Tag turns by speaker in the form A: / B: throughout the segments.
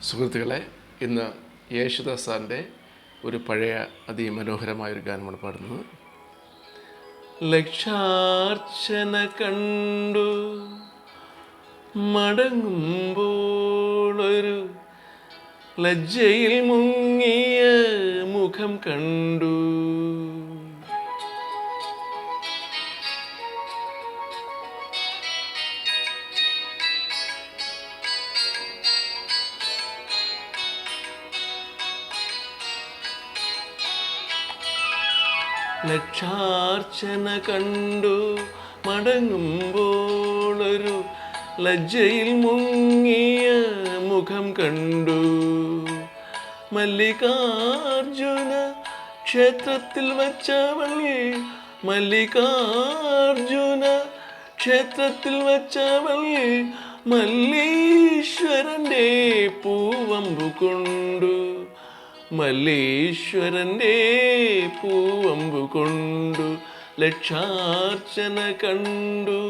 A: സുഹൃത്തുക്കളെ, ഇന്ന് യേശുദാസ് സാറിൻ്റെ ഒരു പഴയ അതിമനോഹരമായൊരു ഗാനമാണ് പാടുന്നത്. ലക്ഷാർച്ചന കണ്ടു മടങ്ങുമ്പോളൊരു ലജ്ജയിൽ മുങ്ങിയ മുഖം കണ്ടു. ലക്ഷാർച്ചന കണ്ടു മടങ്ങുമ്പോളൊരു ലജ്ജയിൽ മുങ്ങിയ മുഖം കണ്ടു. മല്ലികാർജുന ക്ഷേത്രത്തിൽ വച്ചവൾ, മല്ലികാർജുന ക്ഷേത്രത്തിൽ വച്ചവൾ മല്ലീശ്വരൻ്റെ പൂവമ്പു കൊണ്ടു, മല്ലീശ്വരൻ്റെ പൂവമ്പു കൊണ്ടു. ലക്ഷാർച്ചന കണ്ടു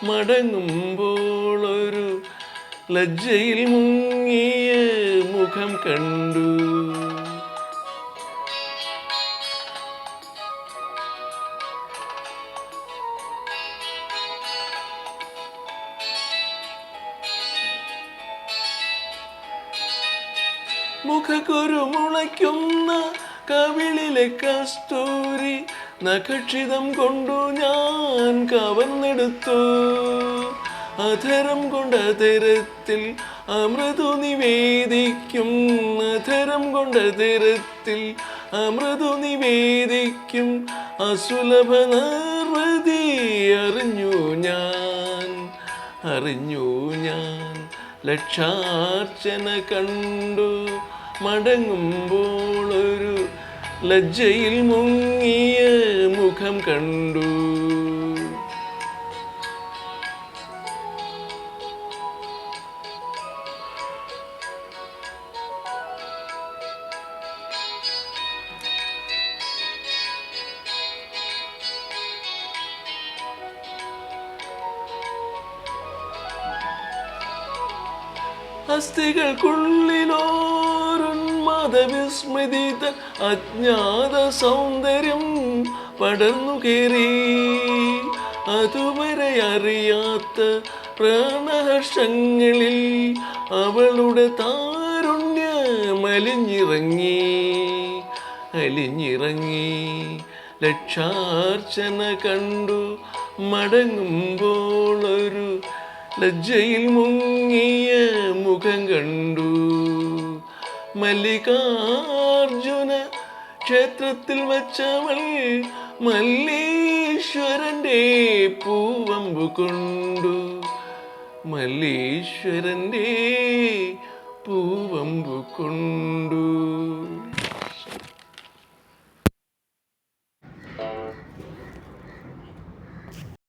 A: മടങ്ങുമ്പോളൊരു ലജ്ജയിൽ മുങ്ങിയ മുഖം കണ്ടു. മുഖക്കുരു മുളയ്ക്കുന്ന കവിളിലെ കസ്തൂരി നഖക്ഷിതം കൊണ്ടു ഞാൻ കവർന്നെടുത്തു. അധരം കൊണ്ടധരത്തിൽ അമൃതു നിവേദിക്കും, അധരം കൊണ്ടധരത്തിൽ അമൃതു നിവേദിക്കും അസുലഭ നിർവൃതി അറിഞ്ഞു ഞാൻ, അറിഞ്ഞു ഞാൻ. ലക്ഷാർച്ചന കണ്ടു മടങ്ങുമ്പോളൊരു ലജ്ജയിൽ മുങ്ങിയ മുഖം കണ്ടു. അസ്ഥികൾക്കുള്ളിലോരുന്മാദവിസ്മൃതി അജ്ഞാത സൗന്ദര്യം പടർന്നു കയറി. അതുവരെ അറിയാത്ത പ്രാണഹർഷങ്ങളിൽ അവളുടെ താരുണ്യം അലിഞ്ഞിറങ്ങി, അലിഞ്ഞിറങ്ങി. ലക്ഷാർച്ചന കണ്ടു മടങ്ങുമ്പോളൊരു ലജ്ജയിൽ മുങ്ങിയ മുഖം കണ്ടു. മല്ലികാർജുന ക്ഷേത്രത്തിൽ വച്ചവൾ മല്ലീശ്വരൻ്റെ പൂവമ്പു കൊണ്ടു, മല്ലീശ്വരൻ്റെ പൂവമ്പു കൊണ്ടു.